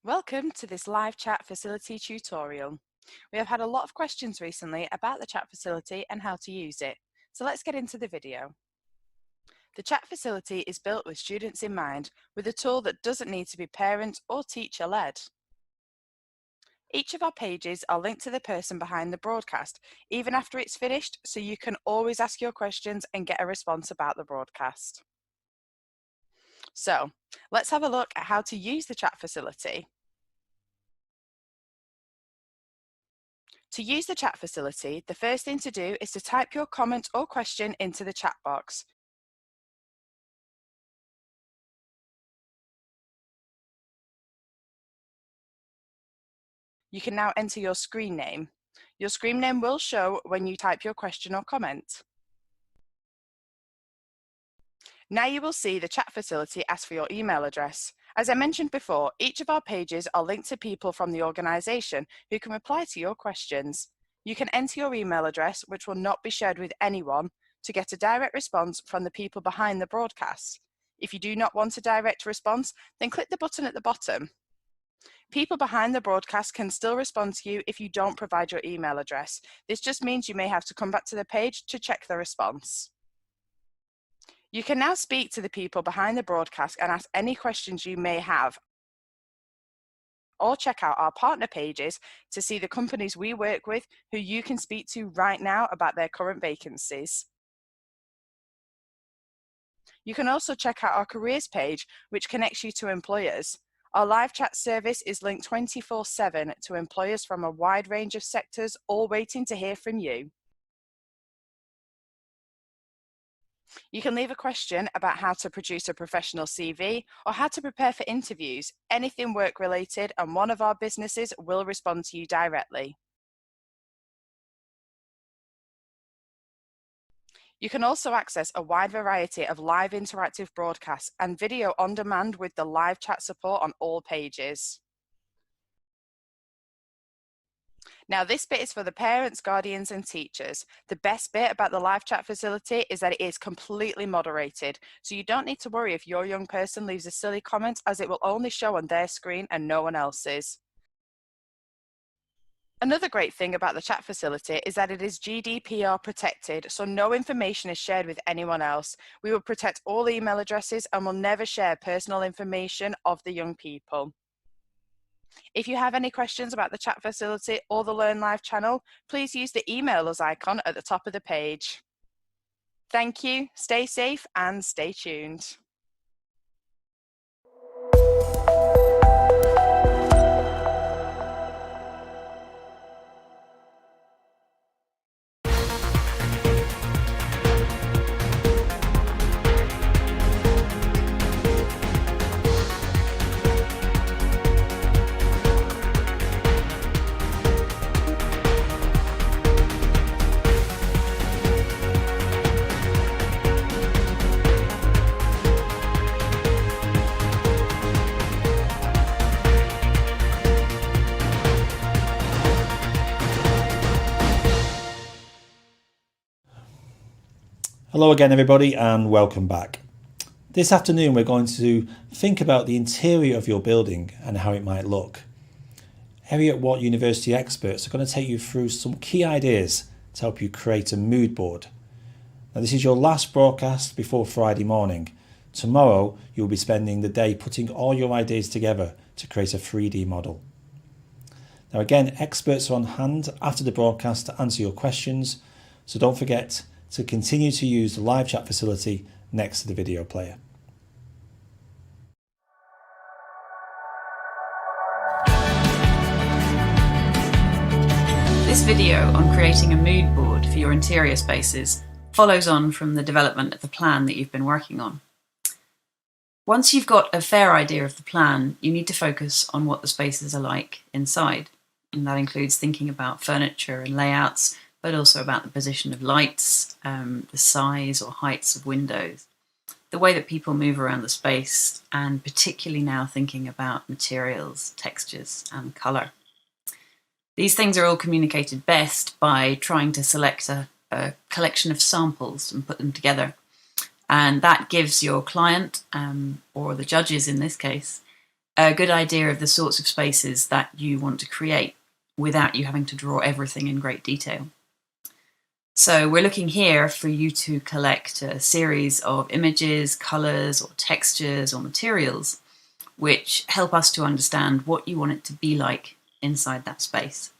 Welcome to this live chat facility tutorial. We have had a lot of questions recently about the chat facility and how to use it, so let's get into the video. The chat facility is built with students in mind, with a tool that doesn't need to be parent or teacher led. Each of our pages are linked to the person behind the broadcast, even after it's finished, so you can always ask your questions and get a response about the broadcast. So, let's have a look at how to use the chat facility. To use the chat facility, the first thing to do is to type your comment or question into the chat box. You can now enter your screen name. Your screen name will show when you type your question or comment. Now you will see the chat facility ask for your email address. As I mentioned before, each of our pages are linked to people from the organisation who can reply to your questions. You can enter your email address, which will not be shared with anyone, to get a direct response from the people behind the broadcast. If you do not want a direct response, then click the button at the bottom. People behind the broadcast can still respond to you if you don't provide your email address. This just means you may have to come back to the page to check the response. You can now speak to the people behind the broadcast and ask any questions you may have, or check out our partner pages to see the companies we work with who you can speak to right now about their current vacancies. You can also check out our careers page, which connects you to employers. Our live chat service is linked 24/7 to employers from a wide range of sectors, all waiting to hear from you. You can leave a question about how to produce a professional CV or how to prepare for interviews, anything work related, and one of our businesses will respond to you directly. You can also access a wide variety of live interactive broadcasts and video on demand with the live chat support on all pages. Now, this bit is for the parents, guardians, and teachers. The best bit about the live chat facility is that it is completely moderated, so you don't need to worry if your young person leaves a silly comment, as it will only show on their screen and no one else's. Another great thing about the chat facility is that it is GDPR protected, so no information is shared with anyone else. We will protect all email addresses and will never share personal information of the young people. If you have any questions about the chat facility or the Learn Live channel, please use the email us icon at the top of the page. Thank you, stay safe and stay tuned. Hello again everybody and welcome back. This afternoon we're going to think about the interior of your building and how it might look. Heriot-Watt University experts are going to take you through some key ideas to help you create a mood board. Now this is your last broadcast before Friday morning. Tomorrow you'll be spending the day putting all your ideas together to create a 3D model. Now again, experts are on hand after the broadcast to answer your questions, so don't forget to continue to use the live chat facility next to the video player. This video on creating a mood board for your interior spaces follows on from the development of the plan that you've been working on. Once you've got a fair idea of the plan, you need to focus on what the spaces are like inside. And that includes thinking about furniture and layouts, but also about the position of lights, the size or heights of windows. the way that people move around the space, and particularly now thinking about materials, textures, and colour. These things are all communicated best by trying to select a collection of samples and put them together. And that gives your client, or the judges in this case, a good idea of the sorts of spaces that you want to create without you having to draw everything in great detail. So we're looking here for you to collect a series of images, colours, or textures, or materials, which help us to understand what you want it to be like inside that space.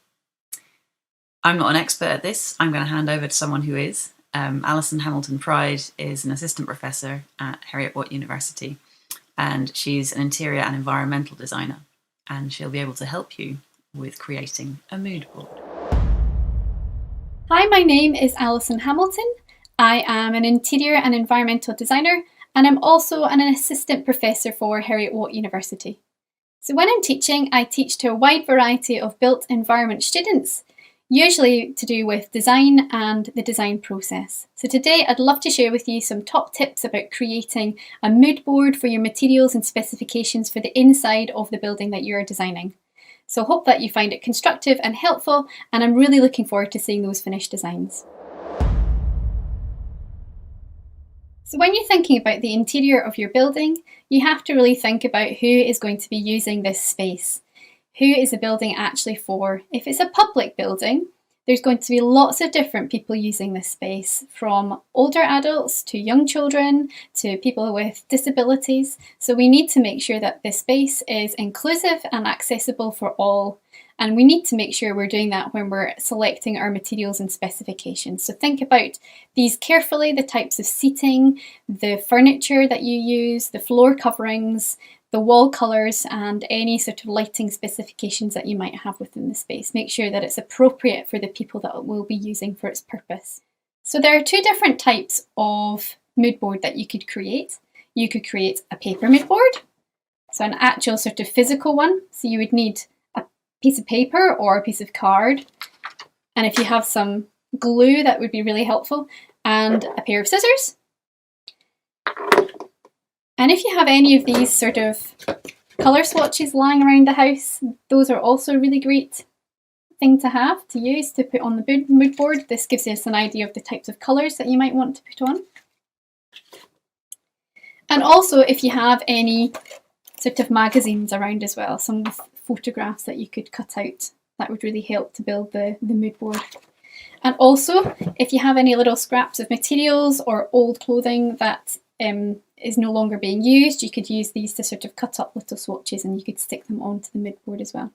I'm not an expert at this. I'm going to hand over to someone who is. Alison Hamilton Pride is an assistant professor at Heriot-Watt University, and she's an interior and environmental designer, and she'll be able to help you with creating a mood board. Hi, my name is Alison Hamilton. I am an interior and environmental designer, and I'm also an assistant professor for Heriot-Watt University. So when I'm teaching, I teach to a wide variety of built environment students, usually to do with design and the design process. So today I'd love to share with you some top tips about creating a mood board for your materials and specifications for the inside of the building that you're designing. So hope that you find it constructive and helpful, and I'm really looking forward to seeing those finished designs. So when you're thinking about the interior of your building, you have to really think about who is going to be using this space. Who is the building actually for? If it's a public building, there's going to be lots of different people using this space, from older adults to young children to people with disabilities. So we need to make sure that this space is inclusive and accessible for all. And we need to make sure we're doing that when we're selecting our materials and specifications. So think about these carefully, the types of seating, the furniture that you use, the floor coverings, the wall colours, and any sort of lighting specifications that you might have within the space. Make sure that it's appropriate for the people that it will be using for its purpose. So there are two different types of mood board that you could create. You could create a paper mood board, so an actual sort of physical one. So you would need a piece of paper or a piece of card, and if you have some glue, that would be really helpful, and a pair of scissors. And if you have any of these sort of colour swatches lying around the house, those are also a really great thing to have, to use, to put on the mood board. This gives us an idea of the types of colours that you might want to put on. And also if you have any sort of magazines around as well, some with photographs that you could cut out, that would really help to build the mood board. And also if you have any little scraps of materials or old clothing that is no longer being used, you could use these to sort of cut up little swatches, and you could stick them onto the mood board as well.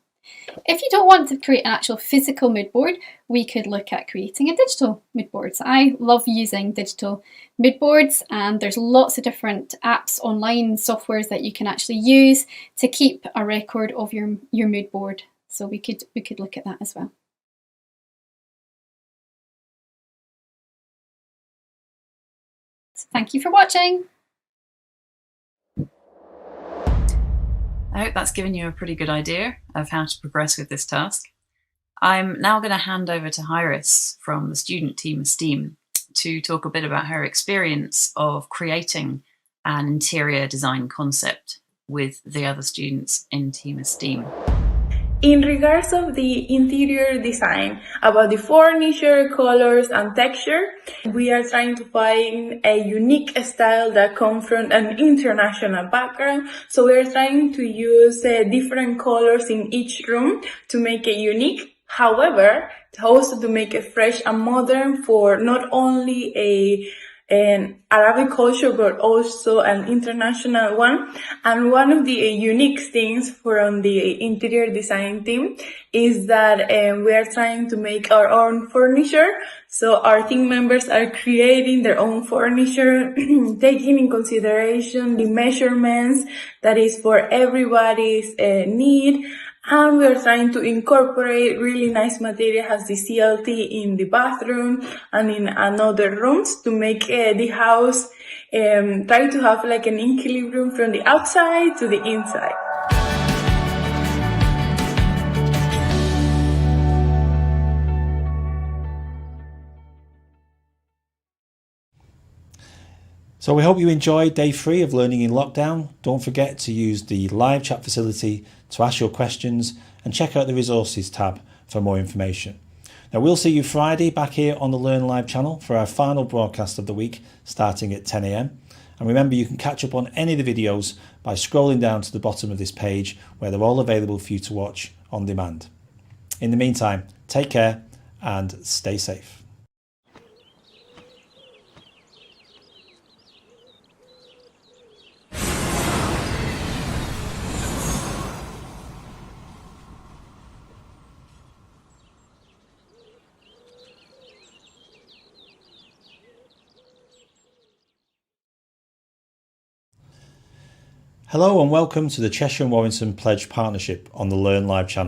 If you don't want to create an actual physical mood board, we could look at creating a digital mood board. So I love using digital mood boards, and there's lots of different apps, online softwares that you can actually use to keep a record of your mood board. So we could look at that as well. So thank you for watching. I hope that's given you a pretty good idea of how to progress with this task. I'm now going to hand over to Iris from the student team Esteem to talk a bit about her experience of creating an interior design concept with the other students in Team Esteem. In regards of the interior design, about the furniture, colors and texture, we are trying to find a unique style that comes from an international background. So we are trying to use different colors in each room to make it unique. However, also to make it fresh and modern for not only an Arabic culture, but also an international one. And one of the unique things from the interior design team is that we are trying to make our own furniture. So our team members are creating their own furniture, taking in consideration the measurements that is for everybody's need. And we are trying to incorporate really nice material as the CLT in the bathroom and in another rooms to make the house try to have like an equilibrium from the outside to the inside. So we hope you enjoyed day 3 of Learning in Lockdown. Don't forget to use the live chat facility to ask your questions and check out the resources tab for more information. Now we'll see you Friday back here on the Learn Live channel for our final broadcast of the week starting at 10 a.m. And remember, you can catch up on any of the videos by scrolling down to the bottom of this page where they're all available for you to watch on demand. In the meantime, take care and stay safe. Hello and welcome to the Cheshire and Warrington Pledge Partnership on the Learn Live channel.